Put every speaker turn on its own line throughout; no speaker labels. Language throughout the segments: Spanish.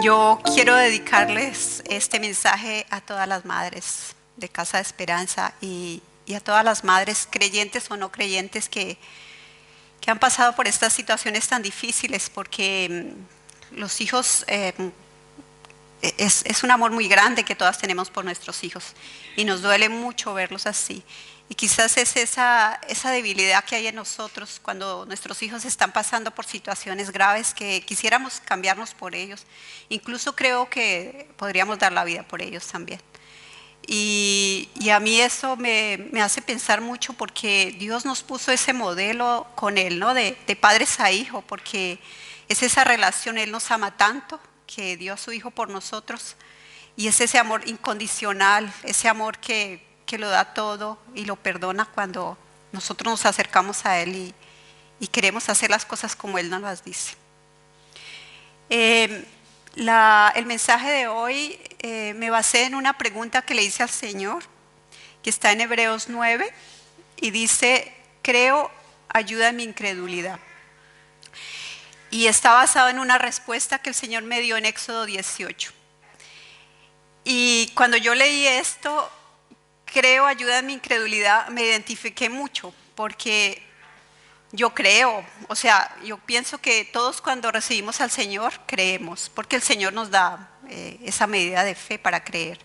Yo quiero dedicarles este mensaje a todas las madres de Casa de Esperanza y a todas las madres creyentes o no creyentes que han pasado por estas situaciones tan difíciles, porque los hijos es un amor muy grande que todas tenemos por nuestros hijos y nos duele mucho verlos así. Y quizás es esa debilidad que hay en nosotros cuando nuestros hijos están pasando por situaciones graves que quisiéramos cambiarnos por ellos. Incluso creo que podríamos dar la vida por ellos también. Y a mí eso me hace pensar mucho, porque Dios nos puso ese modelo con Él, ¿no? De padres a hijos, porque es esa relación. Él nos ama tanto que dio a su Hijo por nosotros, y es ese amor incondicional, ese amor que lo da todo y lo perdona cuando nosotros nos acercamos a Él y queremos hacer las cosas como Él nos las dice. El mensaje de hoy me basé en una pregunta que le hice al Señor, que está en Hebreos 9, y dice: creo, ayuda en mi incredulidad. Y está basado en una respuesta que el Señor me dio en Éxodo 18. Y cuando yo leí esto, creo, ayuda en mi incredulidad, me identifiqué mucho, porque yo creo, o sea, yo pienso que todos cuando recibimos al Señor creemos, porque el Señor nos da esa medida de fe para creer.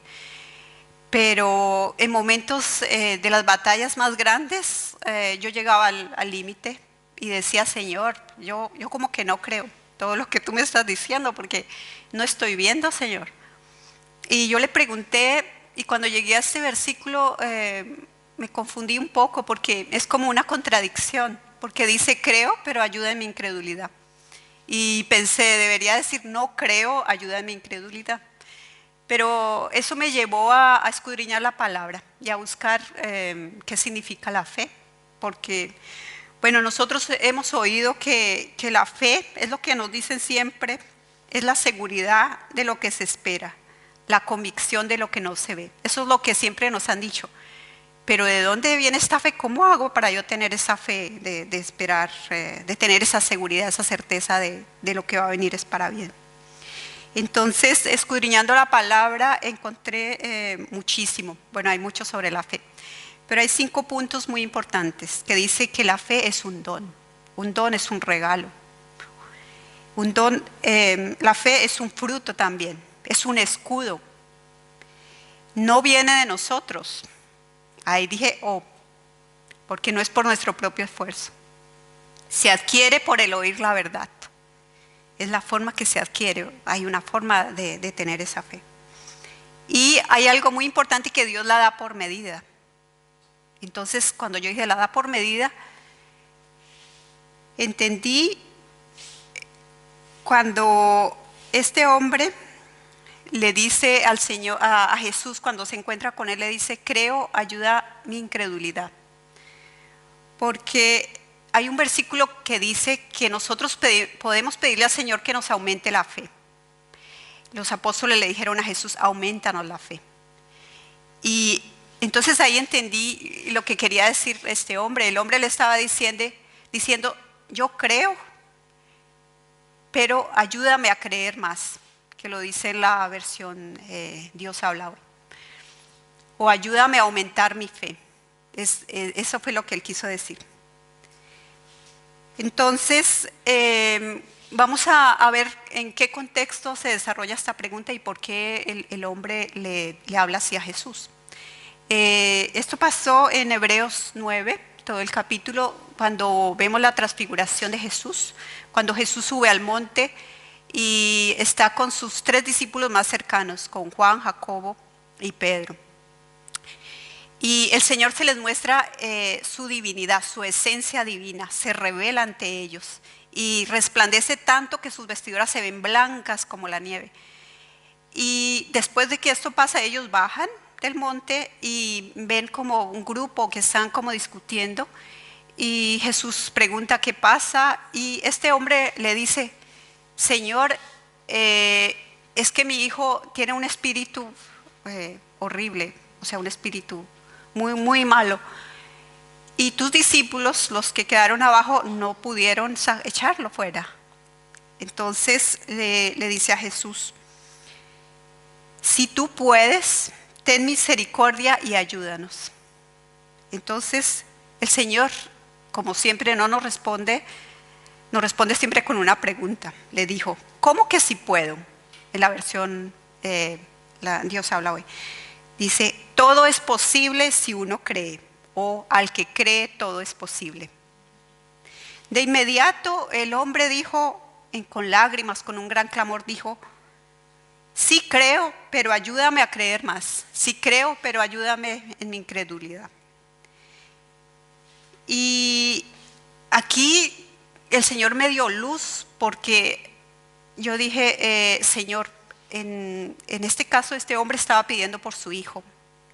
Pero en momentos de las batallas más grandes, yo llegaba al límite y decía: Señor, yo como que no creo todo lo que tú me estás diciendo, porque no estoy viendo, Señor. Y yo le pregunté, y cuando llegué a este versículo me confundí un poco, porque es como una contradicción, porque dice: creo, pero ayuda en mi incredulidad. Y pensé, debería decir: no creo, ayuda en mi incredulidad. Pero eso me llevó a escudriñar la palabra y a buscar qué significa la fe. Porque, bueno, nosotros hemos oído que la fe es lo que nos dicen siempre, es la seguridad de lo que se espera, la convicción de lo que no se ve. Eso es lo que siempre nos han dicho. Pero ¿de dónde viene esta fe? ¿Cómo hago para yo tener esa fe de esperar, de tener esa seguridad, esa certeza de lo que va a venir es para bien? Entonces, escudriñando la palabra, encontré muchísimo. Bueno, hay mucho sobre la fe, pero hay 5 puntos muy importantes que dice que la fe es un don. Un don es un regalo. Un don, la fe es un fruto también, es un escudo. No viene de nosotros. Ahí dije porque no es por nuestro propio esfuerzo. Se adquiere por el oír la verdad. Es la forma que se adquiere. Hay una forma de tener esa fe. Y hay algo muy importante, que Dios la da por medida. Entonces, cuando yo dije la da por medida, entendí cuando este hombre le dice al Señor, a Jesús, cuando se encuentra con él, le dice: creo, ayuda mi incredulidad. Porque hay un versículo que dice que nosotros podemos pedirle al Señor que nos aumente la fe. Los apóstoles le dijeron a Jesús: aumentanos la fe. Y entonces ahí entendí lo que quería decir este hombre. El hombre le estaba diciendo: yo creo, pero ayúdame a creer más, que lo dice en la versión Dios habla hoy. O ayúdame a aumentar mi fe. Eso fue lo que él quiso decir. Entonces, vamos a ver en qué contexto se desarrolla esta pregunta y por qué el hombre le habla así a Jesús. Esto pasó en Hebreos 9, todo el capítulo, cuando vemos la transfiguración de Jesús, cuando Jesús sube al monte y está con sus 3 discípulos más cercanos, con Juan, Jacobo y Pedro. Y el Señor se les muestra su divinidad, su esencia divina, se revela ante ellos y resplandece tanto que sus vestiduras se ven blancas como la nieve. Y después de que esto pasa, ellos bajan del monte y ven como un grupo que están como discutiendo, y Jesús pregunta qué pasa, y este hombre le dice: Señor, es que mi hijo tiene un espíritu horrible, o sea, un espíritu muy, muy malo, Y tus discípulos, los que quedaron abajo, no pudieron echarlo fuera. Entonces le dice a Jesús, si tú puedes, ten misericordia y ayúdanos. Entonces el Señor, como siempre, no nos responde siempre con una pregunta. Le dijo, ¿cómo que si puedo? En la versión Dios habla hoy. Dice, todo es posible si uno cree, o al que cree todo es posible. De inmediato el hombre dijo, con lágrimas, con un gran clamor, dijo, sí creo, pero ayúdame a creer más. Sí creo, pero ayúdame en mi incredulidad. Y aquí el Señor me dio luz porque yo dije, Señor, en este caso este hombre estaba pidiendo por su hijo,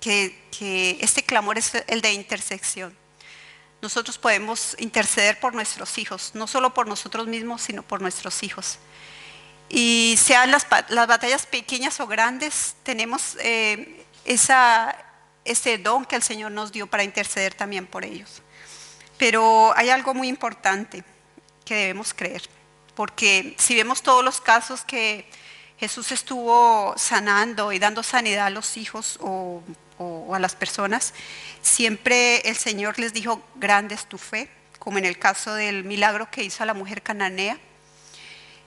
que este clamor es el de intersección. Nosotros podemos interceder por nuestros hijos, no solo por nosotros mismos, sino por nuestros hijos. Y sean las batallas pequeñas o grandes, tenemos ese don que el Señor nos dio para interceder también por ellos. Pero hay algo muy importante que debemos creer, porque si vemos todos los casos que Jesús estuvo sanando y dando sanidad a los hijos o a las personas, siempre el Señor les dijo, grande es tu fe, como en el caso del milagro que hizo a la mujer cananea,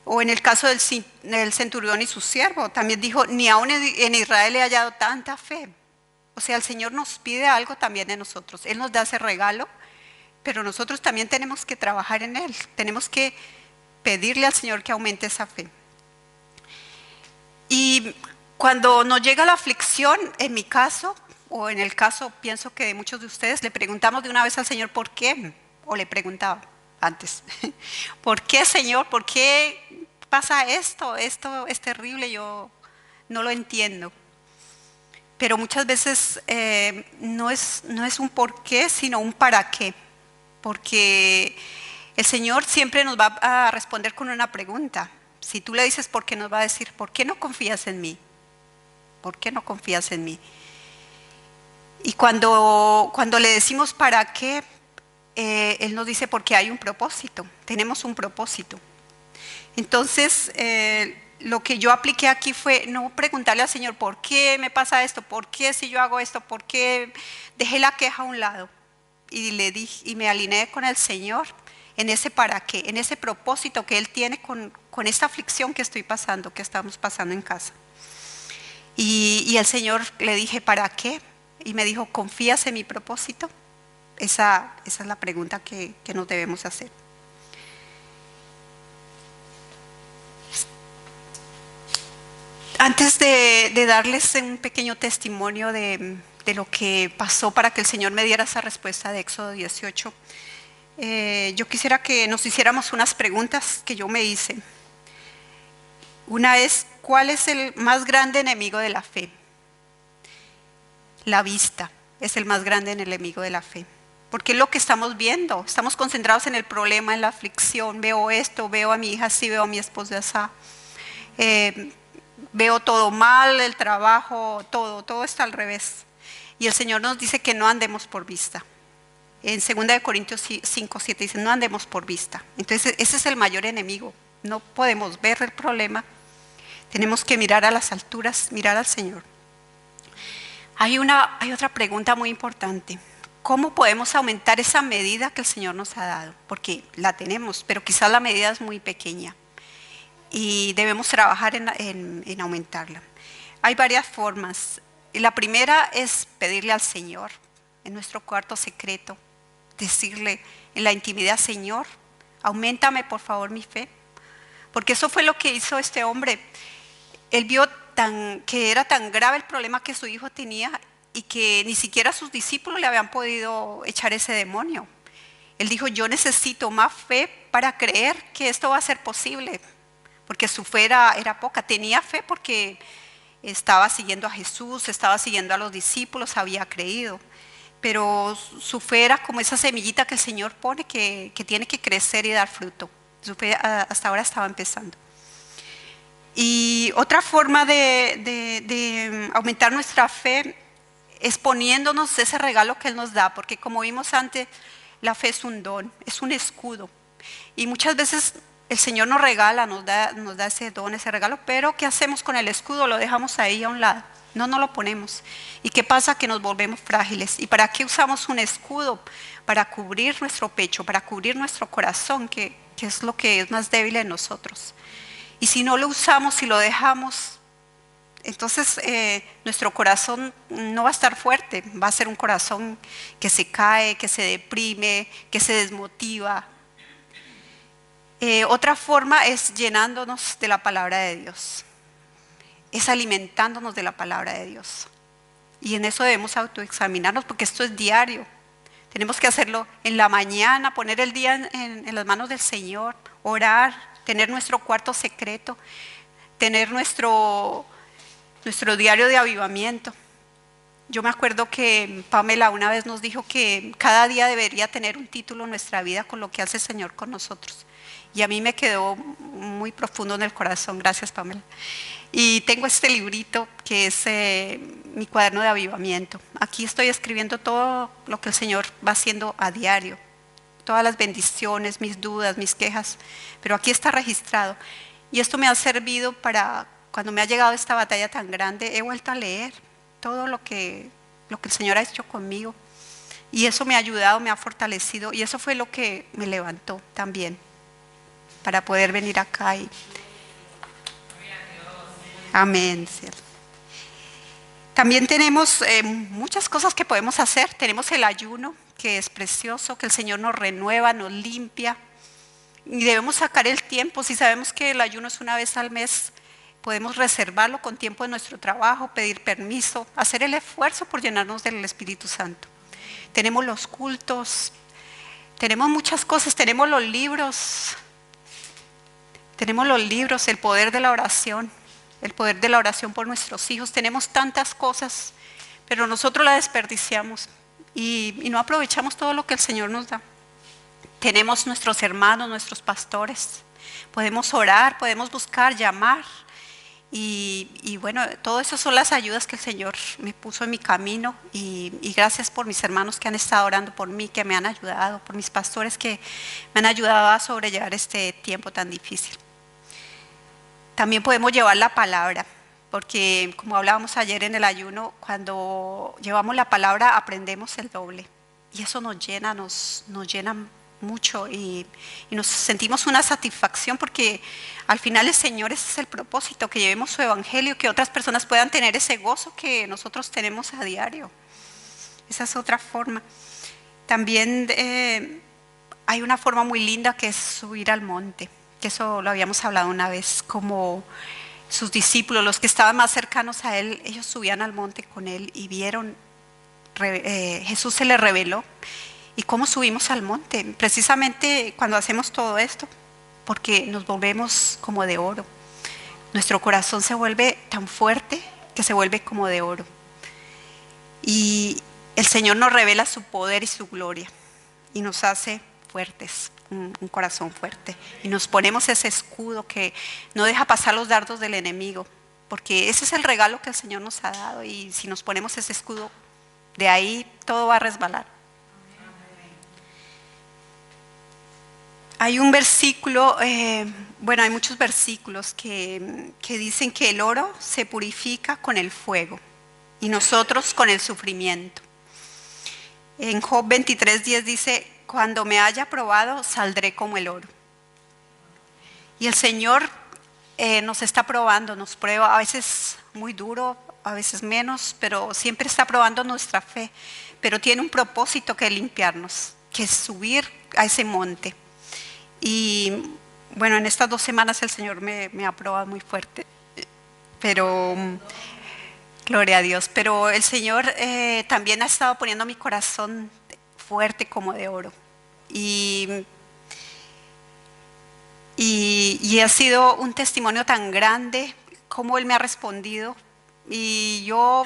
o en el caso del centurión y su siervo, también dijo, ni aún en Israel he hallado tanta fe. O sea, el Señor nos pide algo también de nosotros, Él nos da ese regalo, pero nosotros también tenemos que trabajar en Él, tenemos que pedirle al Señor que aumente esa fe. Y cuando nos llega la aflicción, en mi caso, o en el caso, pienso que de muchos de ustedes, le preguntamos de una vez al Señor, ¿por qué? O le preguntaba antes, ¿por qué, Señor? ¿Por qué pasa esto? Esto es terrible, yo no lo entiendo. Pero muchas veces no es un por qué, sino un para qué. Porque el Señor siempre nos va a responder con una pregunta. Si tú le dices por qué, nos va a decir, ¿por qué no confías en mí? ¿Por qué no confías en mí? Y cuando le decimos para qué, Él nos dice porque hay un propósito, tenemos un propósito. Entonces, lo que yo apliqué aquí fue no preguntarle al Señor, ¿por qué me pasa esto? ¿Por qué si yo hago esto? ¿Por qué dejé la queja a un lado? Y le dije, y me alineé con el Señor en ese para qué, en ese propósito que Él tiene con esta aflicción que estoy pasando, que estamos pasando en casa. Y el Señor le dije, ¿para qué? Y me dijo, ¿confías en mi propósito? Esa es la pregunta que nos debemos hacer. Antes de darles un pequeño testimonio de lo que pasó para que el Señor me diera esa respuesta de Éxodo 18, yo quisiera que nos hiciéramos unas preguntas que yo me hice. Una es, ¿cuál es el más grande enemigo de la fe? La vista es el más grande enemigo de la fe. Porque es lo que estamos viendo. Estamos concentrados en el problema, en la aflicción. Veo esto, veo a mi hija así, veo a mi esposa así. Veo todo mal, el trabajo, todo está al revés. Y el Señor nos dice que no andemos por vista. En 2 Corintios 5, 7 dice, no andemos por vista. Entonces ese es el mayor enemigo. No podemos ver el problema. Tenemos que mirar a las alturas, mirar al Señor. Hay otra pregunta muy importante. ¿Cómo podemos aumentar esa medida que el Señor nos ha dado? Porque la tenemos, pero quizás la medida es muy pequeña. Y debemos trabajar en aumentarla. Hay varias formas. La primera es pedirle al Señor, en nuestro cuarto secreto, decirle en la intimidad, Señor, auméntame por favor mi fe. Porque eso fue lo que hizo este hombre. Él vio que era tan grave el problema que su hijo tenía y que ni siquiera sus discípulos le habían podido echar ese demonio. Él dijo, yo necesito más fe para creer que esto va a ser posible. Porque su fe era poca. Tenía fe porque estaba siguiendo a Jesús, estaba siguiendo a los discípulos, había creído. Pero su fe era como esa semillita que el Señor pone que tiene que crecer y dar fruto. Su fe hasta ahora estaba empezando. Y otra forma de aumentar nuestra fe exponiéndonos ese regalo que Él nos da, porque como vimos antes, la fe es un don, es un escudo. Y muchas veces el Señor nos regala, nos da ese don, ese regalo, pero ¿qué hacemos con el escudo? Lo dejamos ahí a un lado, no nos lo ponemos. ¿Y qué pasa? Que nos volvemos frágiles. ¿Y para qué usamos un escudo? Para cubrir nuestro pecho, para cubrir nuestro corazón, que es lo que es más débil en nosotros. Y si no lo usamos, si lo dejamos, entonces nuestro corazón no va a estar fuerte, va a ser un corazón que se cae, que se deprime, que se desmotiva. Otra forma es llenándonos de la palabra de Dios, es alimentándonos de la palabra de Dios. Y en eso debemos autoexaminarnos porque esto es diario. Tenemos que hacerlo en la mañana, poner el día en las manos del Señor, orar, tener nuestro cuarto secreto, tener nuestro diario de avivamiento. Yo me acuerdo que Pamela una vez nos dijo que cada día debería tener un título en nuestra vida con lo que hace el Señor con nosotros. Y a mí me quedó muy profundo en el corazón. Gracias, Pamela. Y tengo este librito que es mi cuaderno de avivamiento. Aquí estoy escribiendo todo lo que el Señor va haciendo a diario. Todas las bendiciones, mis dudas, mis quejas. Pero aquí está registrado. Y esto me ha servido para, cuando me ha llegado esta batalla tan grande, he vuelto a leer todo lo que el Señor ha hecho conmigo. Y eso me ha ayudado, me ha fortalecido. Y eso fue lo que me levantó también, para poder venir acá y... Amén. También tenemos muchas cosas que podemos hacer. Tenemos el ayuno, que es precioso, que el Señor nos renueva, nos limpia. Y debemos sacar el tiempo. Si sabemos que el ayuno es una vez al mes, podemos reservarlo con tiempo de nuestro trabajo, pedir permiso, hacer el esfuerzo por llenarnos del Espíritu Santo. Tenemos los cultos, tenemos muchas cosas, tenemos los libros, el poder de la oración. El poder de la oración por nuestros hijos. Tenemos tantas cosas, pero nosotros la desperdiciamos y no aprovechamos todo lo que el Señor nos da. Tenemos nuestros hermanos, nuestros pastores. Podemos orar, podemos buscar, llamar. Y bueno, todo eso son las ayudas que el Señor me puso en mi camino. Y gracias por mis hermanos que han estado orando por mí, que me han ayudado, por mis pastores que me han ayudado a sobrellevar este tiempo tan difícil. También podemos llevar la palabra, porque como hablábamos ayer en el ayuno, cuando llevamos la palabra aprendemos el doble. Y eso nos llena mucho y nos sentimos una satisfacción porque al final el Señor, ese es el propósito, que llevemos su evangelio, que otras personas puedan tener ese gozo que nosotros tenemos a diario. Esa es otra forma. También hay una forma muy linda que es subir al monte. Que eso lo habíamos hablado una vez, como sus discípulos, los que estaban más cercanos a Él, ellos subían al monte con Él y vieron, Jesús se les reveló. ¿Y cómo subimos al monte? Precisamente cuando hacemos todo esto, porque nos volvemos como de oro. Nuestro corazón se vuelve tan fuerte que se vuelve como de oro. Y el Señor nos revela su poder y su gloria y nos hace fuertes. Un corazón fuerte y nos ponemos ese escudo que no deja pasar los dardos del enemigo, porque ese es el regalo que el Señor nos ha dado y si nos ponemos ese escudo, de ahí todo va a resbalar. Hay un versículo, hay muchos versículos que dicen que el oro se purifica con el fuego y nosotros con el sufrimiento. En Job 23:10 dice: cuando me haya probado, saldré como el oro. Y el Señor nos está probando, nos prueba, a veces muy duro, a veces menos, pero siempre está probando nuestra fe. Pero tiene un propósito que es limpiarnos, que es subir a ese monte. Y bueno, en estas 2 semanas el Señor me ha probado muy fuerte, pero gloria a Dios. Pero el Señor también ha estado poniendo mi corazón fuerte como de oro y ha sido un testimonio tan grande como Él me ha respondido. Y yo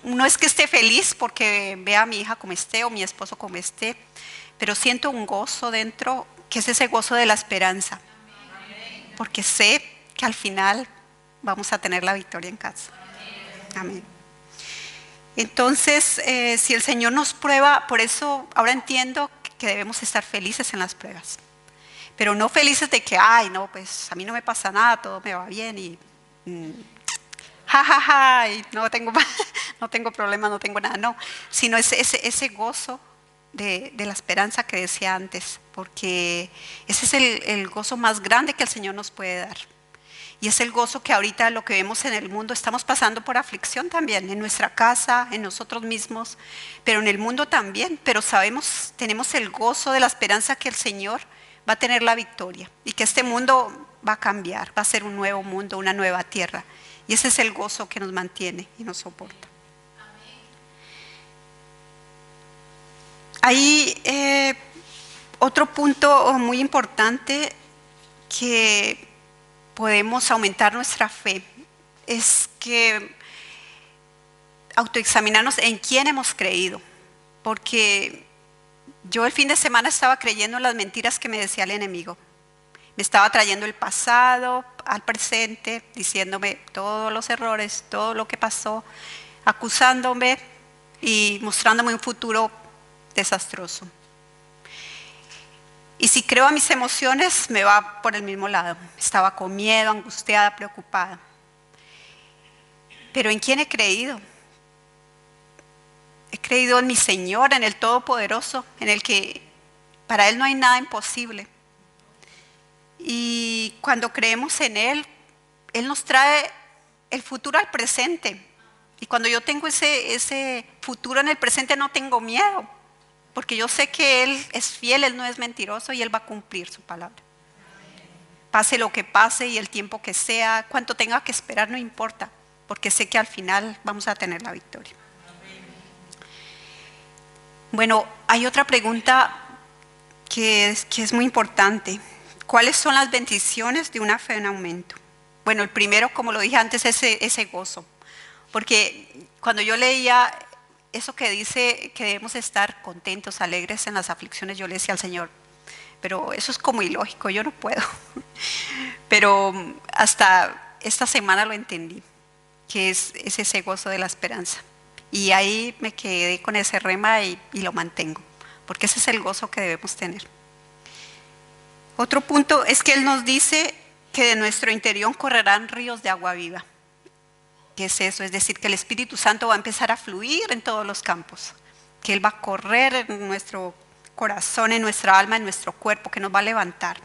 no es que esté feliz porque vea a mi hija como esté o mi esposo como esté, pero siento un gozo dentro, que es ese gozo de la esperanza, porque sé que al final vamos a tener la victoria en casa. Amén. Entonces, si el Señor nos prueba, por eso ahora entiendo que debemos estar felices en las pruebas. Pero no felices de que, ay, no, pues a mí no me pasa nada, todo me va bien y ja, ja, ja, y no tengo, no tengo problemas, no tengo nada, no. Sino ese gozo de la esperanza que decía antes, porque ese es el gozo más grande que el Señor nos puede dar. Y es el gozo que ahorita lo que vemos en el mundo, estamos pasando por aflicción también, en nuestra casa, en nosotros mismos, pero en el mundo también. Pero sabemos, tenemos el gozo de la esperanza que el Señor va a tener la victoria y que este mundo va a cambiar, va a ser un nuevo mundo, una nueva tierra. Y ese es el gozo que nos mantiene y nos soporta. Hay otro punto muy importante que podemos aumentar nuestra fe, es que autoexaminarnos en quién hemos creído, porque yo el fin de semana estaba creyendo en las mentiras que me decía el enemigo. Me estaba trayendo el pasado al presente, diciéndome todos los errores, todo lo que pasó, acusándome y mostrándome un futuro desastroso. Y si creo a mis emociones, me va por el mismo lado. Estaba con miedo, angustiada, preocupada. Pero ¿en quién he creído? He creído en mi Señor, en el Todopoderoso, en el que para Él no hay nada imposible. Y cuando creemos en Él, Él nos trae el futuro al presente. Y cuando yo tengo ese futuro en el presente, no tengo miedo. Porque yo sé que Él es fiel, Él no es mentiroso y Él va a cumplir su palabra. Pase lo que pase y el tiempo que sea, cuánto tenga que esperar, no importa. Porque sé que al final vamos a tener la victoria. Bueno, hay otra pregunta que es muy importante. ¿Cuáles son las bendiciones de una fe en aumento? Bueno, el primero, como lo dije antes, es ese gozo. Porque cuando yo leía eso que dice que debemos estar contentos, alegres en las aflicciones, yo le decía al Señor, pero eso es como ilógico, yo no puedo. Pero hasta esta semana lo entendí, que es ese gozo de la esperanza. Y ahí me quedé con ese rema y lo mantengo, porque ese es el gozo que debemos tener. Otro punto es que Él nos dice que de nuestro interior correrán ríos de agua viva. ¿Qué es eso? Es decir, que el Espíritu Santo va a empezar a fluir en todos los campos, que Él va a correr en nuestro corazón, en nuestra alma, en nuestro cuerpo, que nos va a levantar,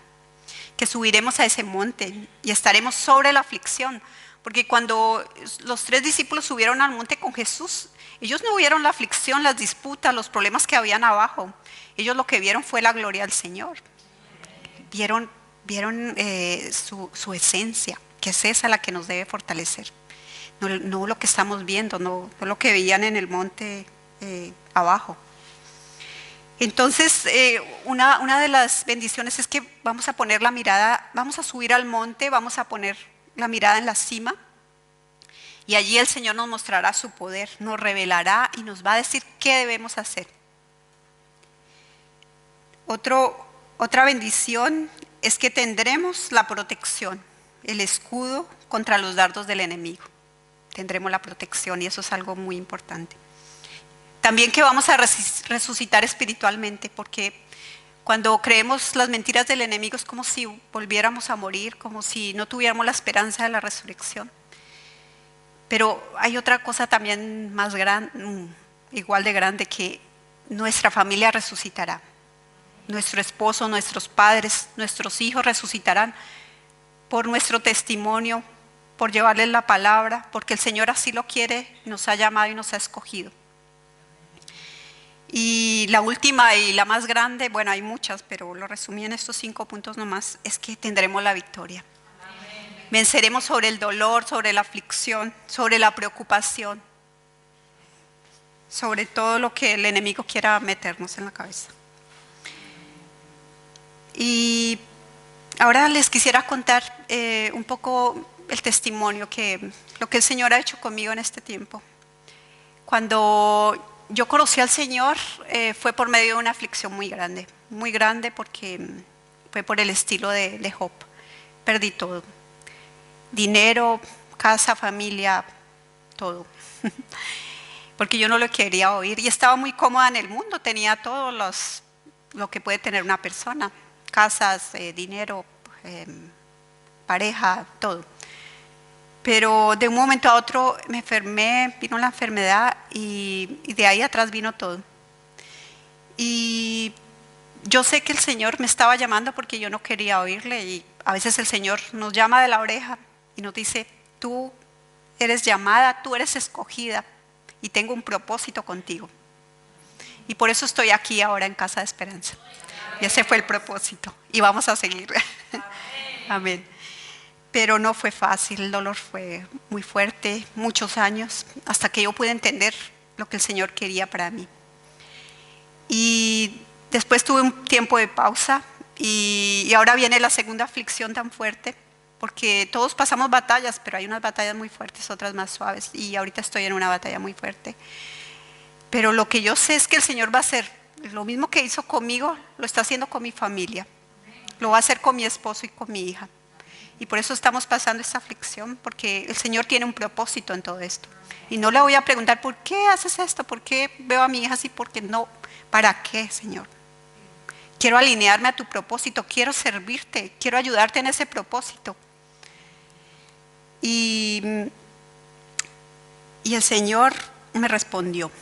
que subiremos a ese monte y estaremos sobre la aflicción, porque cuando los 3 discípulos subieron al monte con Jesús, ellos no vieron la aflicción, las disputas, los problemas que habían abajo, ellos lo que vieron fue la gloria del Señor, vieron su esencia, que es esa la que nos debe fortalecer. No lo que estamos viendo, no lo que veían en el monte abajo. Entonces, una de las bendiciones es que vamos a poner la mirada, vamos a subir al monte, vamos a poner la mirada en la cima y allí el Señor nos mostrará su poder, nos revelará y nos va a decir qué debemos hacer. Otra bendición es que tendremos la protección, el escudo contra los dardos del enemigo. Tendremos la protección y eso es algo muy importante. También que vamos a resucitar espiritualmente, porque cuando creemos las mentiras del enemigo es como si volviéramos a morir, como si no tuviéramos la esperanza de la resurrección. Pero hay otra cosa también más grande, igual de grande, que nuestra familia resucitará. Nuestro esposo, nuestros padres, nuestros hijos resucitarán por nuestro testimonio, por llevarles la palabra, porque el Señor así lo quiere, nos ha llamado y nos ha escogido. Y la última y la más grande, bueno, hay muchas, pero lo resumí en estos 5 puntos nomás, es que tendremos la victoria. Amén. Venceremos sobre el dolor, sobre la aflicción, sobre la preocupación, sobre todo lo que el enemigo quiera meternos en la cabeza. Y ahora les quisiera contar un poco el testimonio, lo que el Señor ha hecho conmigo en este tiempo. Cuando yo conocí al Señor fue por medio de una aflicción muy grande porque fue por el estilo de Job. Perdí todo, dinero, casa, familia, todo. porque yo no lo quería oír. Y estaba muy cómoda en el mundo, tenía lo que puede tener una persona, casas, dinero, pareja, todo. Pero de un momento a otro me enfermé, vino la enfermedad y de ahí atrás vino todo. Y yo sé que el Señor me estaba llamando porque yo no quería oírle, y a veces el Señor nos llama de la oreja y nos dice: tú eres llamada, tú eres escogida y tengo un propósito contigo. Y por eso estoy aquí ahora en Casa de Esperanza. Y ese fue el propósito y vamos a seguir. Amén. Pero no fue fácil, el dolor fue muy fuerte, muchos años, hasta que yo pude entender lo que el Señor quería para mí. Y después tuve un tiempo de pausa y ahora viene la segunda aflicción tan fuerte, porque todos pasamos batallas, pero hay unas batallas muy fuertes, otras más suaves, y ahorita estoy en una batalla muy fuerte. Pero lo que yo sé es que el Señor va a hacer lo mismo que hizo conmigo, lo está haciendo con mi familia, lo va a hacer con mi esposo y con mi hija. Y por eso estamos pasando esta aflicción, porque el Señor tiene un propósito en todo esto. Y no le voy a preguntar: ¿por qué haces esto? ¿Por qué veo a mi hija así? Porque no. ¿Para qué, Señor? Quiero alinearme a tu propósito, quiero servirte, quiero ayudarte en ese propósito. Y el Señor me respondió.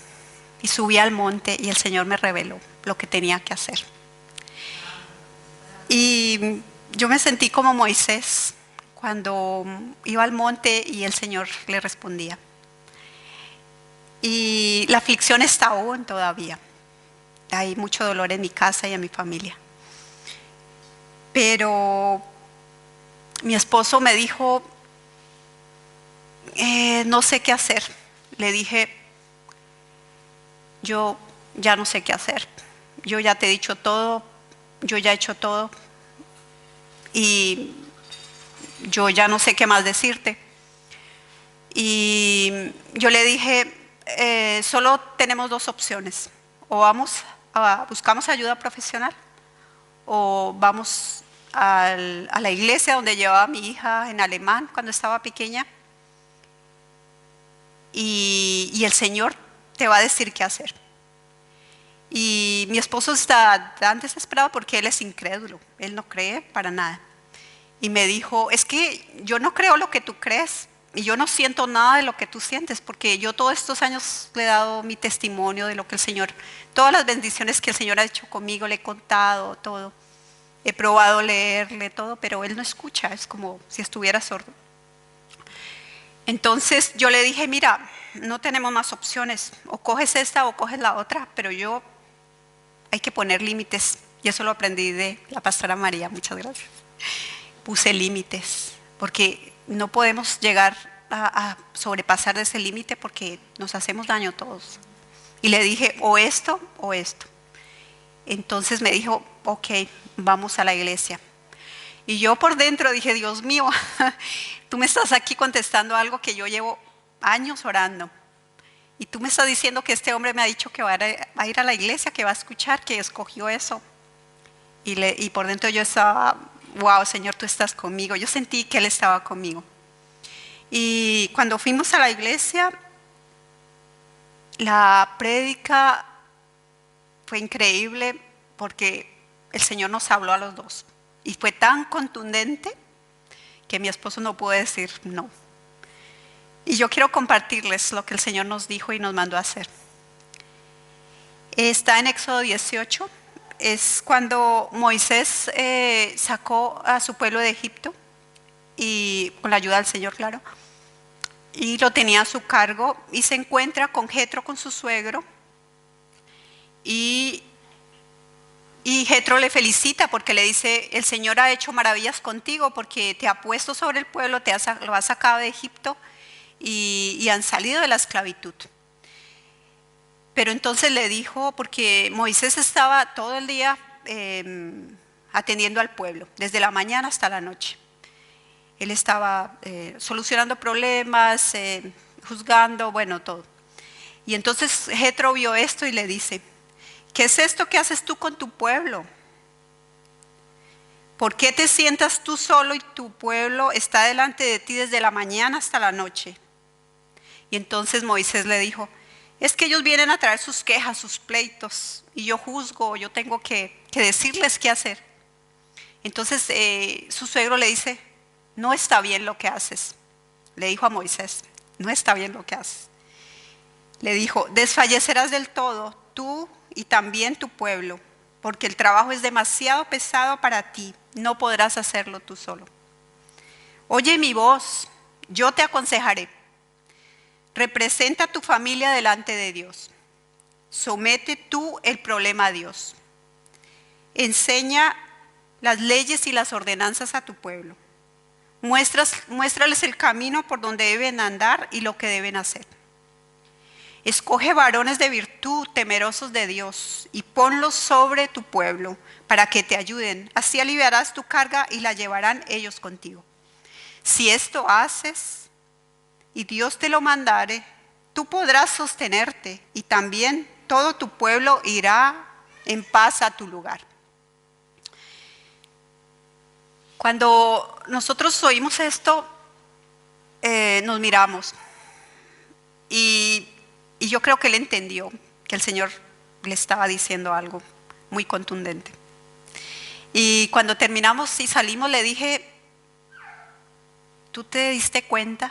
Y subí al monte y el Señor me reveló lo que tenía que hacer. Y yo me sentí como Moisés cuando iba al monte y el Señor le respondía. Y la aflicción está aún todavía. Hay mucho dolor en mi casa y en mi familia. Pero mi esposo me dijo: no sé qué hacer. Le dije: yo ya no sé qué hacer. Yo ya te he dicho todo, yo ya he hecho todo y yo ya no sé qué más decirte. Y yo le dije: solo tenemos dos opciones. O buscamos ayuda profesional, o vamos a la iglesia donde llevaba a mi hija en alemán cuando estaba pequeña, y el Señor te va a decir qué hacer. Y mi esposo está tan desesperado porque él es incrédulo, él no cree para nada. Y me dijo: es que yo no creo lo que tú crees y yo no siento nada de lo que tú sientes, porque yo todos estos años le he dado mi testimonio de lo que el Señor, todas las bendiciones que el Señor ha hecho conmigo, le he contado todo. He probado leerle todo, pero él no escucha, es como si estuviera sordo. Entonces yo le dije: mira, no tenemos más opciones, o coges esta o coges la otra, pero hay que poner límites. Y eso lo aprendí de la pastora María, muchas gracias. Puse límites, porque no podemos llegar a sobrepasar de ese límite porque nos hacemos daño todos. Y le dije: o esto o esto. Entonces me dijo: ok, vamos a la iglesia. Y yo por dentro dije: Dios mío, tú me estás aquí contestando algo que yo llevo años orando. Y tú me estás diciendo que este hombre me ha dicho que va a ir a la iglesia, que va a escuchar, que escogió eso. Y por dentro yo estaba: wow, Señor, tú estás conmigo. Yo sentí que Él estaba conmigo. Y cuando fuimos a la iglesia, la prédica fue increíble porque el Señor nos habló a los dos. Y fue tan contundente que mi esposo no pudo decir no. Y yo quiero compartirles lo que el Señor nos dijo y nos mandó a hacer. Está en Éxodo 18. Es cuando Moisés sacó a su pueblo de Egipto, y con la ayuda del Señor, claro, y lo tenía a su cargo, y se encuentra con Jetro, con su suegro, y Jetro le felicita porque le dice: el Señor ha hecho maravillas contigo, porque te ha puesto sobre el pueblo, lo ha sacado de Egipto y han salido de la esclavitud. Pero entonces le dijo, porque Moisés estaba todo el día atendiendo al pueblo, desde la mañana hasta la noche. Él estaba solucionando problemas, juzgando, bueno, todo. Y entonces Jetro vio esto y le dice: ¿qué es esto que haces tú con tu pueblo? ¿Por qué te sientas tú solo y tu pueblo está delante de ti desde la mañana hasta la noche? Y entonces Moisés le dijo: Es que ellos vienen a traer sus quejas, sus pleitos, y yo juzgo, yo tengo que decirles qué hacer. Entonces su suegro le dice, no está bien lo que haces. Le dijo a Moisés, no está bien lo que haces. Le dijo, desfallecerás del todo, tú y también tu pueblo, porque el trabajo es demasiado pesado para ti, no podrás hacerlo tú solo. Oye mi voz, yo te aconsejaré. Representa a tu familia delante de Dios. Somete tú el problema a Dios. Enseña las leyes y las ordenanzas a tu pueblo. Muéstrales el camino por donde deben andar y lo que deben hacer. Escoge varones de virtud, temerosos de Dios, y ponlos sobre tu pueblo para que te ayuden. Así aliviarás tu carga y la llevarán ellos contigo. Si esto haces y Dios te lo mandare, tú podrás sostenerte y también todo tu pueblo irá en paz a tu lugar. Cuando nosotros oímos esto, nos miramos y yo creo que él entendió que el Señor le estaba diciendo algo muy contundente. Y cuando terminamos y salimos le dije, ¿tú te diste cuenta?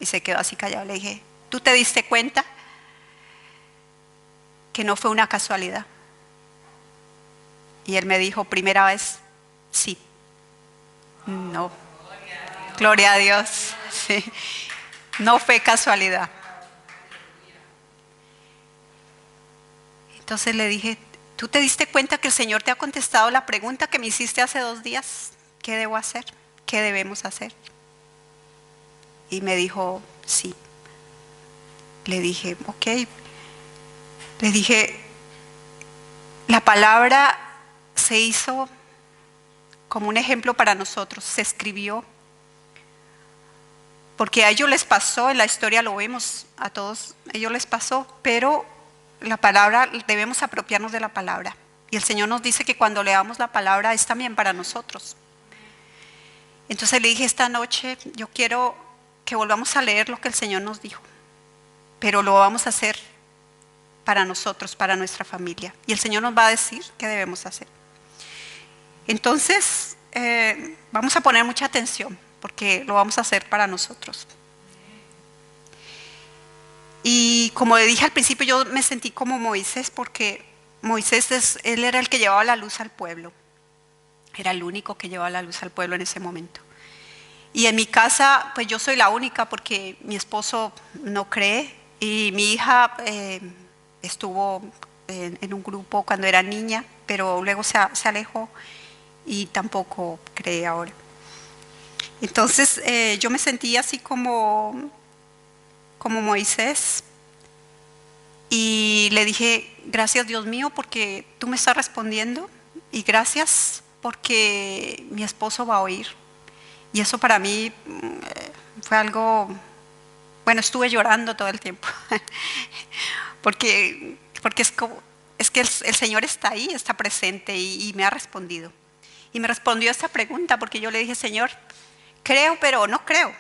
Y se quedó así callado. Le dije, ¿tú te diste cuenta que no fue una casualidad? Y él me dijo, primera vez, sí. No. Gloria a Dios. Sí. No fue casualidad. Entonces le dije, ¿tú te diste cuenta que el Señor te ha contestado la pregunta que me hiciste hace 2 días? ¿Qué debo hacer? ¿Qué debemos hacer? Y me dijo, sí. Le dije, ok. Le dije, la palabra se hizo como un ejemplo para nosotros, se escribió. Porque a ellos les pasó, en la historia lo vemos, a todos ellos les pasó, pero la palabra, debemos apropiarnos de la palabra. Y el Señor nos dice que cuando leamos la palabra es también para nosotros. Entonces le dije, esta noche yo quiero que volvamos a leer lo que el Señor nos dijo, pero lo vamos a hacer para nosotros, para nuestra familia. Y el Señor nos va a decir qué debemos hacer. Entonces, vamos a poner mucha atención, porque lo vamos a hacer para nosotros. Y como le dije al principio, yo me sentí como Moisés, porque Moisés, él era el que llevaba la luz al pueblo. Era el único que llevaba la luz al pueblo en ese momento. Y en mi casa, pues yo soy la única, porque mi esposo no cree, y mi hija estuvo en un grupo cuando era niña, pero luego se alejó y tampoco cree ahora. Entonces yo me sentí así como Moisés, y le dije, gracias Dios mío porque tú me estás respondiendo, y gracias porque mi esposo va a oír. Y eso para mí fue algo, bueno, estuve llorando todo el tiempo, porque es que el Señor está ahí, está presente y me ha respondido. Y me respondió esta pregunta porque yo le dije, Señor, creo pero no creo,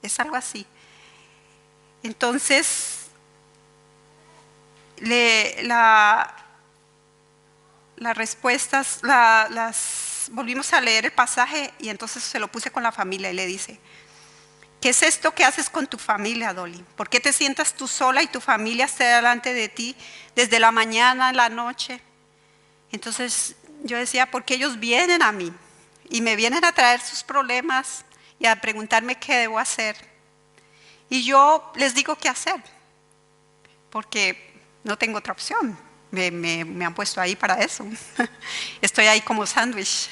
es algo así. Entonces, las respuestas, las volvimos a leer el pasaje y entonces se lo puse con la familia y le dice, ¿qué es esto que haces con tu familia, Dolly? ¿Por qué te sientas tú sola y tu familia está delante de ti desde la mañana a la noche? Entonces yo decía, porque ellos vienen a mí y me vienen a traer sus problemas y a preguntarme qué debo hacer. Y yo les digo qué hacer, porque no tengo otra opción. Me han puesto ahí para eso. Estoy ahí como sándwich.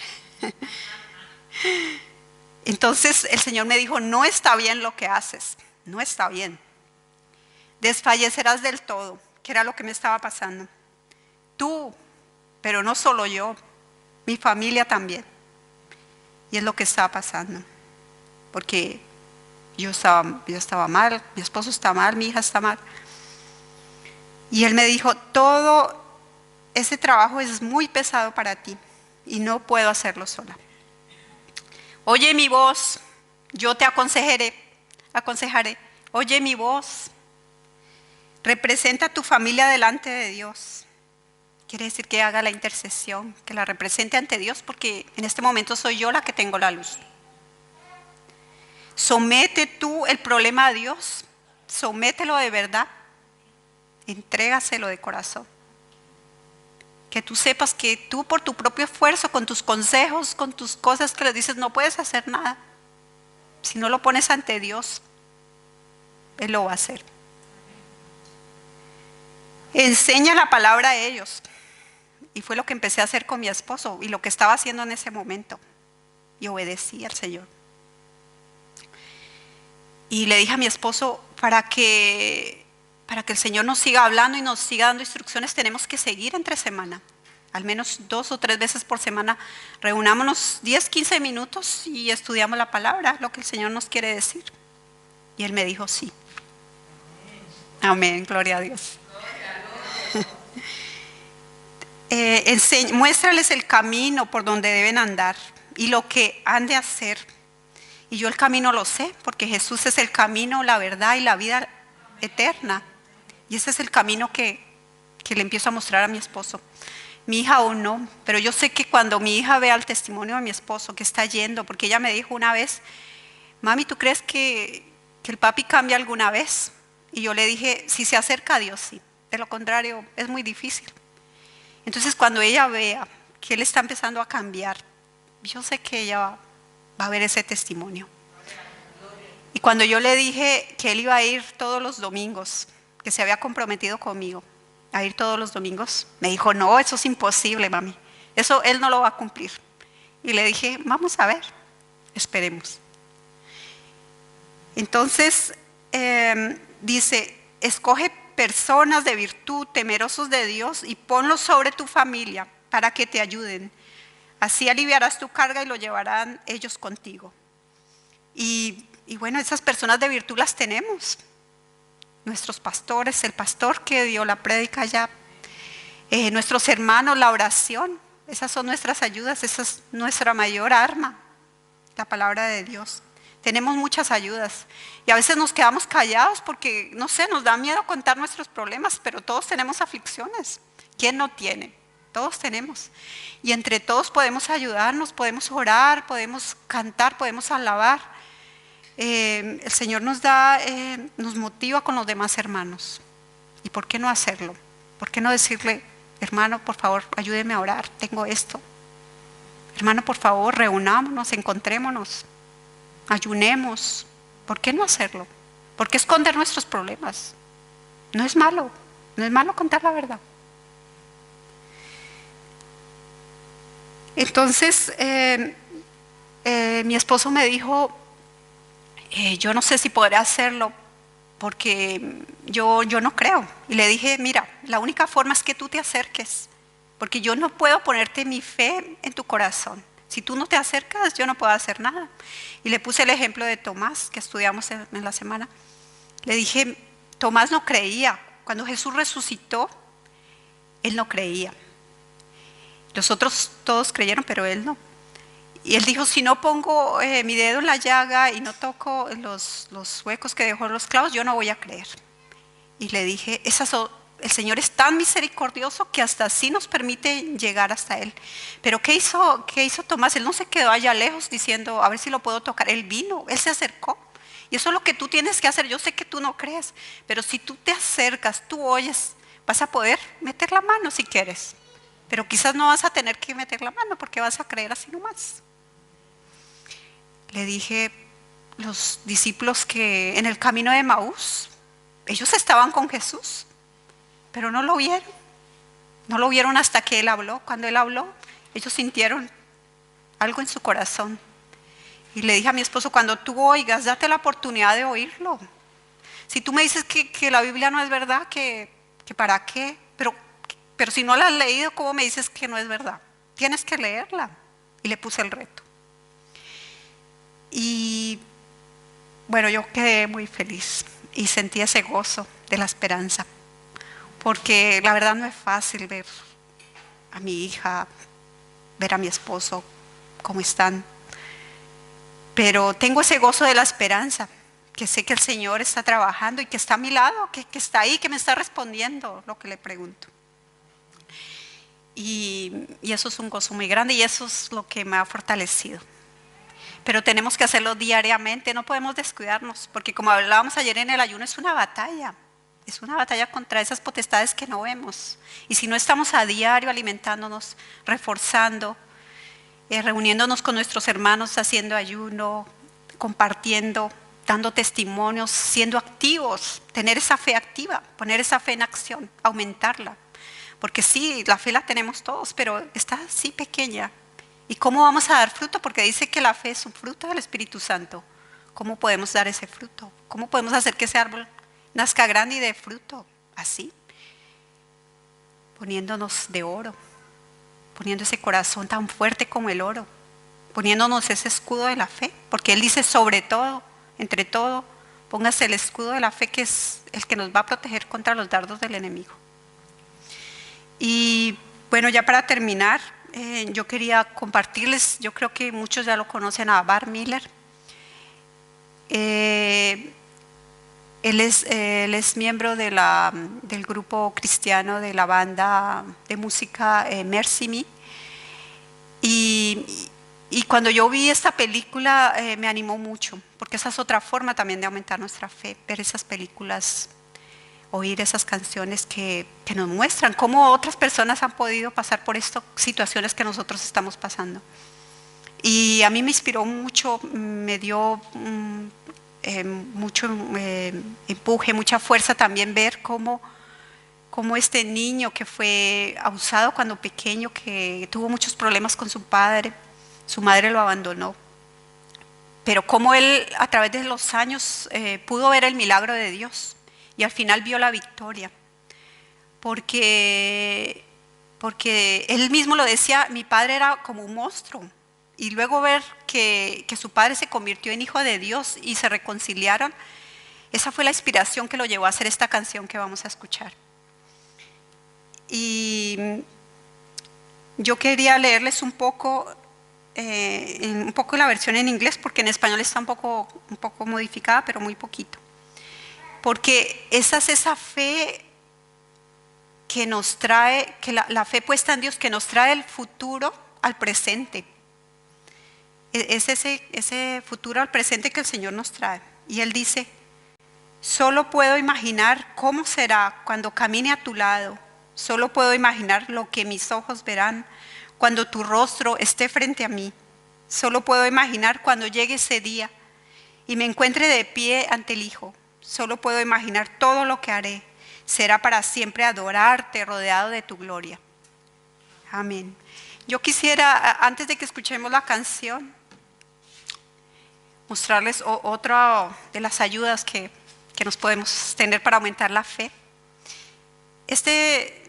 Entonces el Señor me dijo, no está bien lo que haces, no está bien. Desfallecerás del todo, que era lo que me estaba pasando. Tú, pero no solo yo, mi familia también. Y es lo que estaba pasando, porque yo estaba mal, mi esposo está mal, mi hija está mal. Y él me dijo, todo ese trabajo es muy pesado para ti y no puedo hacerlo sola. Oye mi voz, yo te aconsejaré. Oye mi voz. Representa a tu familia delante de Dios. Quiere decir que haga la intercesión, que la represente ante Dios, porque en este momento soy yo la que tengo la luz. Somete tú el problema a Dios, somételo de verdad, entrégaselo de corazón. Que tú sepas que tú por tu propio esfuerzo, con tus consejos, con tus cosas que le dices, no puedes hacer nada. Si no lo pones ante Dios, Él lo va a hacer. Enseña la palabra a ellos. Y fue lo que empecé a hacer con mi esposo y lo que estaba haciendo en ese momento. Y obedecí al Señor. Y le dije a mi esposo, para que el Señor nos siga hablando y nos siga dando instrucciones, tenemos que seguir entre semana. Al menos 2 o 3 veces por semana, reunámonos 10, 15 minutos y estudiamos la palabra, lo que el Señor nos quiere decir. Y él me dijo sí. Amén, gloria a Dios. Muéstrales el camino por donde deben andar y lo que han de hacer. Y yo el camino lo sé, porque Jesús es el camino, la verdad y la vida eterna. Y ese es el camino que le empiezo a mostrar a mi esposo. Mi hija aún no, pero yo sé que cuando mi hija vea el testimonio de mi esposo que está yendo, porque ella me dijo una vez, mami, ¿tú crees que el papi cambia alguna vez? Y yo le dije, si se acerca a Dios, sí. De lo contrario, es muy difícil. Entonces cuando ella vea que él está empezando a cambiar, yo sé que ella va a ver ese testimonio. Y cuando yo le dije que él iba a ir todos los domingos, que se había comprometido conmigo a ir todos los domingos, me dijo, no, eso es imposible, mami. Eso él no lo va a cumplir. Y le dije, vamos a ver, esperemos. Entonces, dice, escoge personas de virtud, temerosos de Dios, y ponlos sobre tu familia para que te ayuden. Así aliviarás tu carga y lo llevarán ellos contigo. Y bueno, esas personas de virtud las tenemos. Nuestros pastores, el pastor que dio la prédica allá, nuestros hermanos, la oración. Esas son nuestras ayudas, esa es nuestra mayor arma, la palabra de Dios. Tenemos muchas ayudas y a veces nos quedamos callados porque, no sé, nos da miedo contar nuestros problemas, pero todos tenemos aflicciones. ¿Quién no tiene? Todos tenemos. Y entre todos podemos ayudarnos, podemos orar, podemos cantar, podemos alabar. El Señor nos nos motiva con los demás hermanos. ¿Y por qué no hacerlo? ¿Por qué no decirle, hermano, por favor, ayúdeme a orar, tengo esto? Hermano, por favor, reunámonos, encontrémonos, ayunemos. ¿Por qué no hacerlo? ¿Por qué esconder nuestros problemas? No es malo contar la verdad. Entonces, mi esposo me dijo, yo no sé si podré hacerlo porque yo no creo. Y le dije, mira, la única forma es que tú te acerques, porque yo no puedo ponerte mi fe en tu corazón. Si tú no te acercas, yo no puedo hacer nada. Y le puse el ejemplo de Tomás, que estudiamos en la semana. Le dije, Tomás no creía. Cuando Jesús resucitó, él no creía. Los otros todos creyeron, pero él no. Y él dijo, si no pongo mi dedo en la llaga y no toco los huecos que dejó los clavos, yo no voy a creer. Y le dije, el Señor es tan misericordioso que hasta así nos permite llegar hasta Él. Pero ¿qué hizo Tomás? Él no se quedó allá lejos diciendo, a ver si lo puedo tocar. Él vino, él se acercó. Y eso es lo que tú tienes que hacer. Yo sé que tú no crees, pero si tú te acercas, tú oyes, vas a poder meter la mano si quieres. Pero quizás no vas a tener que meter la mano porque vas a creer así nomás. Le dije, los discípulos que en el camino de Emaús, ellos estaban con Jesús, pero no lo vieron. No lo vieron hasta que Él habló. Cuando Él habló, ellos sintieron algo en su corazón. Y le dije a mi esposo, cuando tú oigas, date la oportunidad de oírlo. Si tú me dices que la Biblia no es verdad, que para qué, pero si no la has leído, ¿cómo me dices que no es verdad? Tienes que leerla. Y le puse el reto. Y bueno, yo quedé muy feliz y sentí ese gozo de la esperanza, porque la verdad no es fácil ver a mi hija, ver a mi esposo, cómo están, pero tengo ese gozo de la esperanza, que sé que el Señor está trabajando y que está a mi lado, que está ahí, que me está respondiendo lo que le pregunto. Y eso es un gozo muy grande y eso es lo que me ha fortalecido. Pero tenemos que hacerlo diariamente, no podemos descuidarnos, porque como hablábamos ayer en el ayuno, es una batalla contra esas potestades que no vemos. Y si no estamos a diario alimentándonos, reforzando, reuniéndonos con nuestros hermanos, haciendo ayuno, compartiendo, dando testimonios, siendo activos, tener esa fe activa, poner esa fe en acción, aumentarla. Porque sí, la fe la tenemos todos, pero está así pequeña. ¿Y cómo vamos a dar fruto? Porque dice que la fe es un fruto del Espíritu Santo. ¿Cómo podemos dar ese fruto? ¿Cómo podemos hacer que ese árbol nazca grande y dé fruto? Así, poniéndonos de oro, poniendo ese corazón tan fuerte como el oro, poniéndonos ese escudo de la fe, porque Él dice sobre todo, entre todo, póngase el escudo de la fe, que es el que nos va a proteger contra los dardos del enemigo. Y bueno, ya para terminar, yo quería compartirles, yo creo que muchos ya lo conocen, a Bar Miller. Él es miembro del grupo cristiano de la banda de música Mercy Me. Y cuando yo vi esta película me animó mucho, porque esa es otra forma también de aumentar nuestra fe, ver esas películas, oír esas canciones que nos muestran cómo otras personas han podido pasar por estas situaciones que nosotros estamos pasando. Y a mí me inspiró mucho, me dio mucho empuje, mucha fuerza también ver cómo este niño que fue abusado cuando pequeño, que tuvo muchos problemas con su padre, su madre lo abandonó, pero cómo él a través de los años pudo ver el milagro de Dios y al final vio la victoria, porque él mismo lo decía, mi padre era como un monstruo, y luego ver que su padre se convirtió en hijo de Dios y se reconciliaron, esa fue la inspiración que lo llevó a hacer esta canción que vamos a escuchar. Y yo quería leerles un poco la versión en inglés, porque en español está un poco modificada, pero muy poquito. Porque esa es esa fe que nos trae, que la fe puesta en Dios, que nos trae el futuro al presente. Es ese futuro al presente que el Señor nos trae. Y Él dice, solo puedo imaginar cómo será cuando camine a tu lado. Solo puedo imaginar lo que mis ojos verán cuando tu rostro esté frente a mí. Solo puedo imaginar cuando llegue ese día y me encuentre de pie ante el Hijo. Solo puedo imaginar todo lo que haré. Será para siempre adorarte rodeado de tu gloria. Amén. Yo quisiera, antes de que escuchemos la canción, mostrarles otra de las ayudas que nos podemos tener para aumentar la fe. Este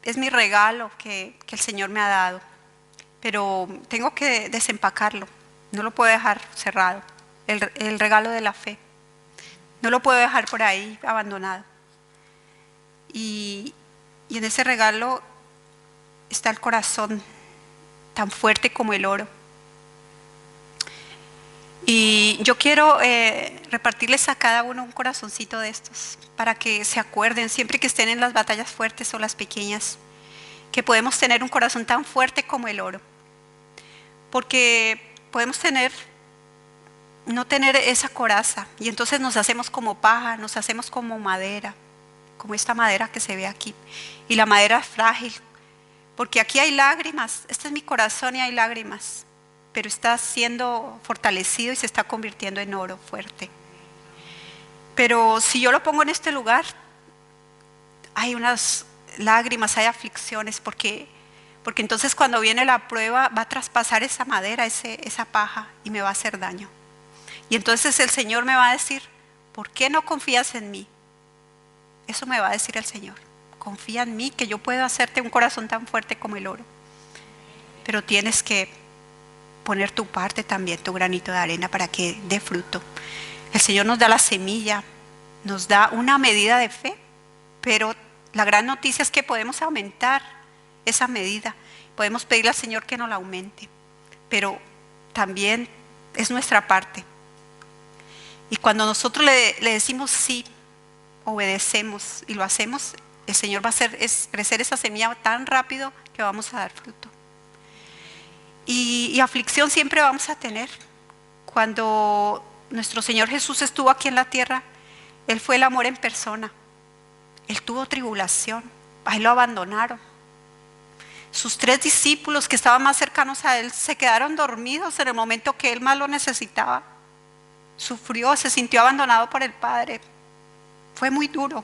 es mi regalo que el Señor me ha dado, pero tengo que desempacarlo, no lo puedo dejar cerrado, el regalo de la fe, no lo puedo dejar por ahí abandonado. Y en ese regalo está el corazón tan fuerte como el oro. Y yo quiero repartirles a cada uno un corazoncito de estos, para que se acuerden siempre que estén en las batallas fuertes o las pequeñas, que podemos tener un corazón tan fuerte como el oro. Porque podemos no tener esa coraza, y entonces nos hacemos como paja, nos hacemos como madera, como esta madera que se ve aquí. Y la madera es frágil, porque aquí hay lágrimas, este es mi corazón y hay lágrimas, pero está siendo fortalecido y se está convirtiendo en oro fuerte. Pero si yo lo pongo en este lugar, hay unas lágrimas, hay aflicciones, porque entonces cuando viene la prueba va a traspasar esa madera, esa paja, y me va a hacer daño. Y entonces el Señor me va a decir, ¿por qué no confías en mí? Eso me va a decir el Señor. Confía en mí, que yo puedo hacerte un corazón tan fuerte como el oro. Pero tienes que poner tu parte también, tu granito de arena, para que dé fruto. El Señor nos da la semilla, nos da una medida de fe, pero la gran noticia es que podemos aumentar esa medida. Podemos pedirle al Señor que nos la aumente, pero también es nuestra parte. Y cuando nosotros le decimos sí, obedecemos y lo hacemos, el Señor va a hacer crecer esa semilla tan rápido que vamos a dar fruto. Y aflicción siempre vamos a tener. Cuando nuestro Señor Jesús estuvo aquí en la tierra, Él fue el amor en persona. Él tuvo tribulación, a Él lo abandonaron. Sus 3 discípulos que estaban más cercanos a Él se quedaron dormidos en el momento que Él más lo necesitaba. Sufrió, se sintió abandonado por el Padre. Fue muy duro.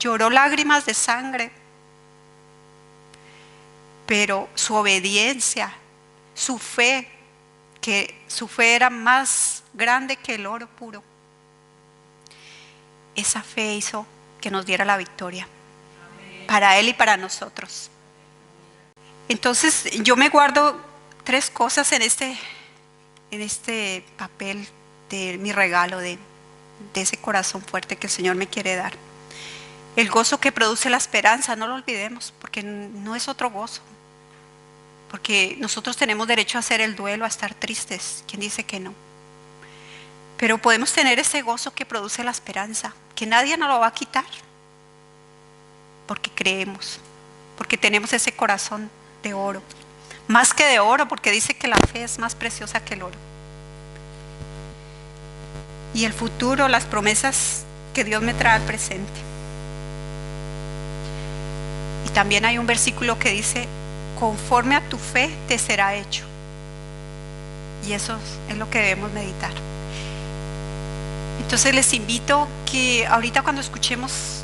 Lloró lágrimas de sangre. Pero su obediencia, su fe, que su fe era más grande que el oro puro. Esa fe hizo que nos diera la victoria. Amén. Para Él y para nosotros. Entonces yo me guardo 3 cosas en este papel de mi regalo, de ese corazón fuerte que el Señor me quiere dar. El gozo que produce la esperanza, no lo olvidemos, porque no es otro gozo. Porque nosotros tenemos derecho a hacer el duelo, a estar tristes. ¿Quién dice que no? Pero podemos tener ese gozo que produce la esperanza, que nadie nos lo va a quitar. Porque creemos, porque tenemos ese corazón de oro. Más que de oro, porque dice que la fe es más preciosa que el oro. Y el futuro, las promesas que Dios me trae al presente. Y también hay un versículo que dice: conforme a tu fe te será hecho. Y eso es lo que debemos meditar. Entonces les invito que ahorita cuando escuchemos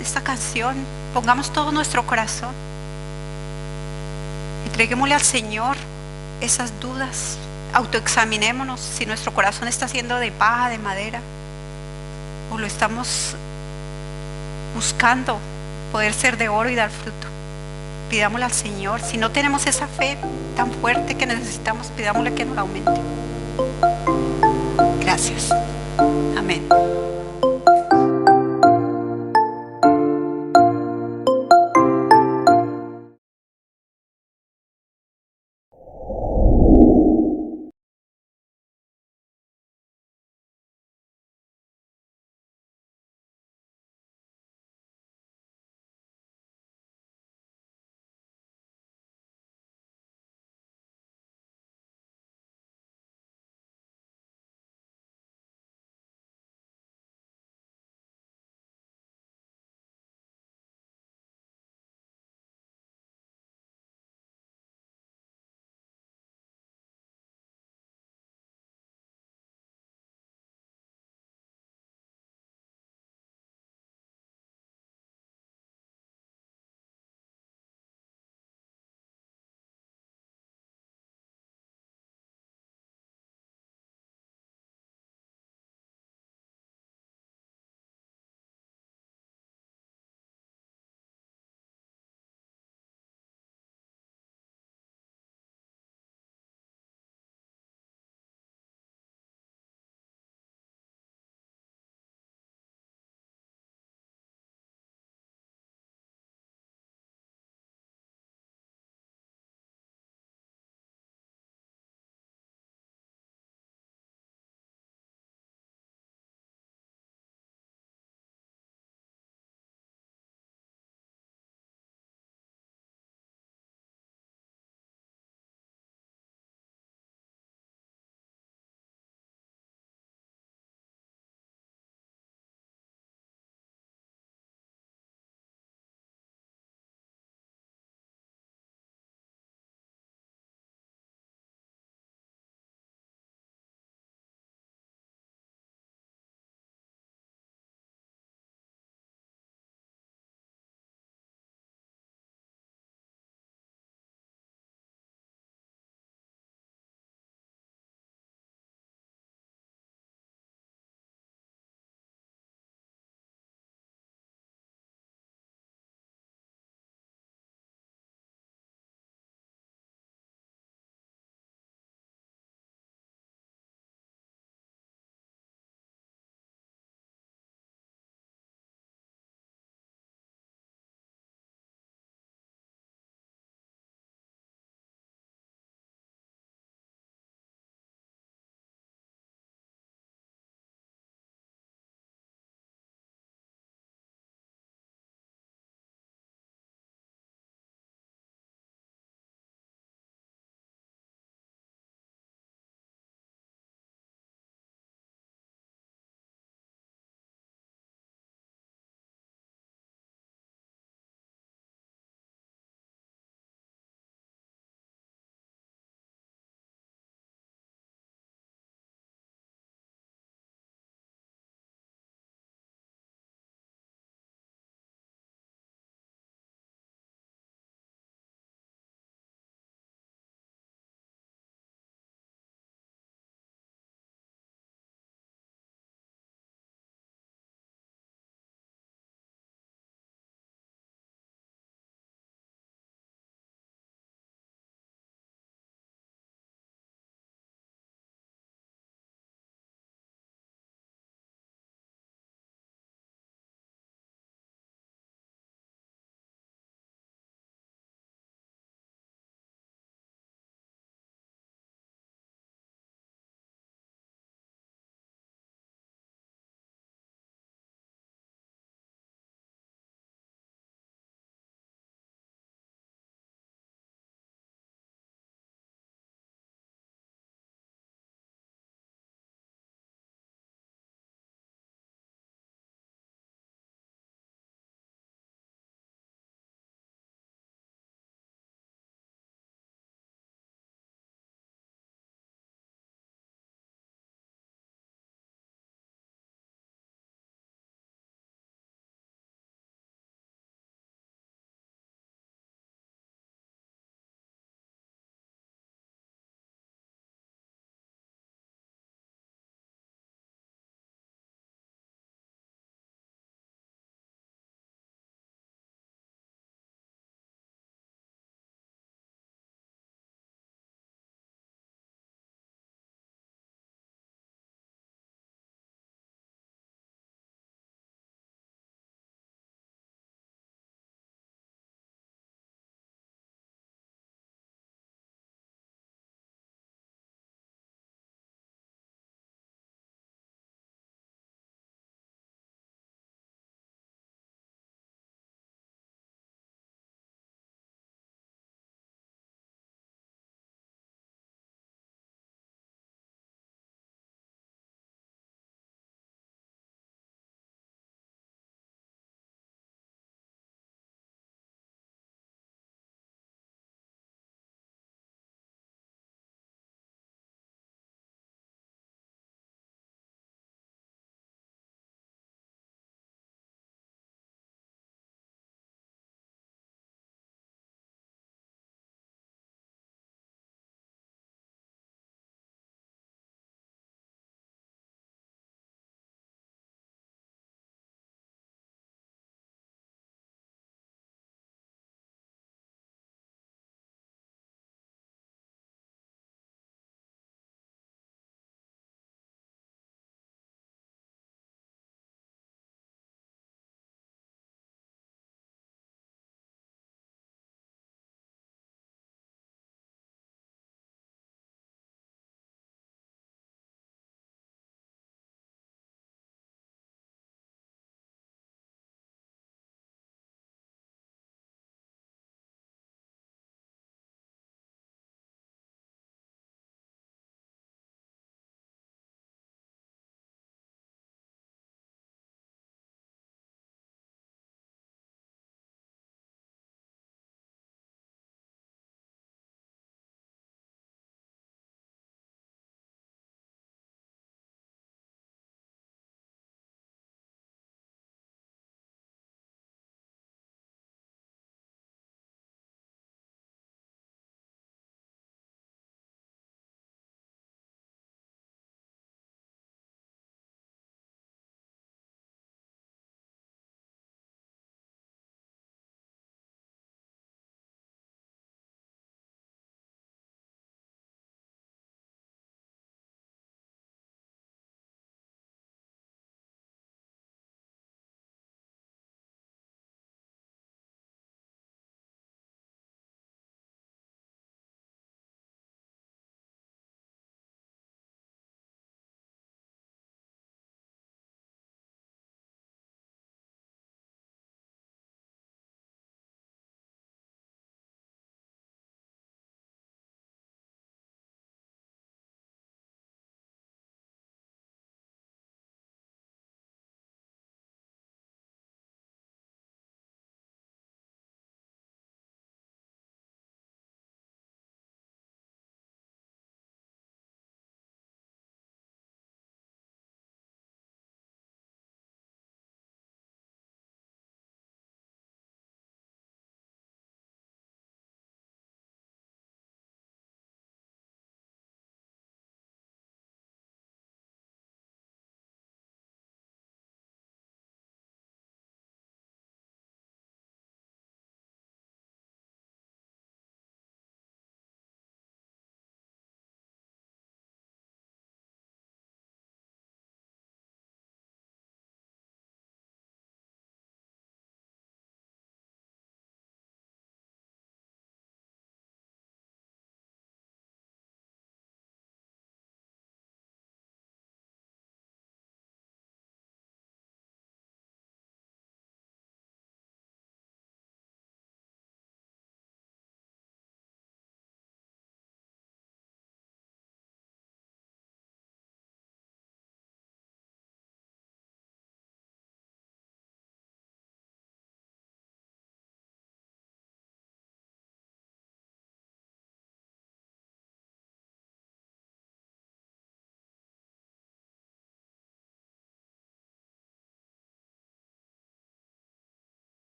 esta canción, pongamos todo nuestro corazón, entreguémosle al Señor esas dudas, autoexaminémonos si nuestro corazón está siendo de paja, de madera, o lo estamos buscando poder ser de oro y dar fruto. Pidámosle al Señor. Si no tenemos esa fe tan fuerte que necesitamos, pidámosle que nos la aumente. Gracias. Amén.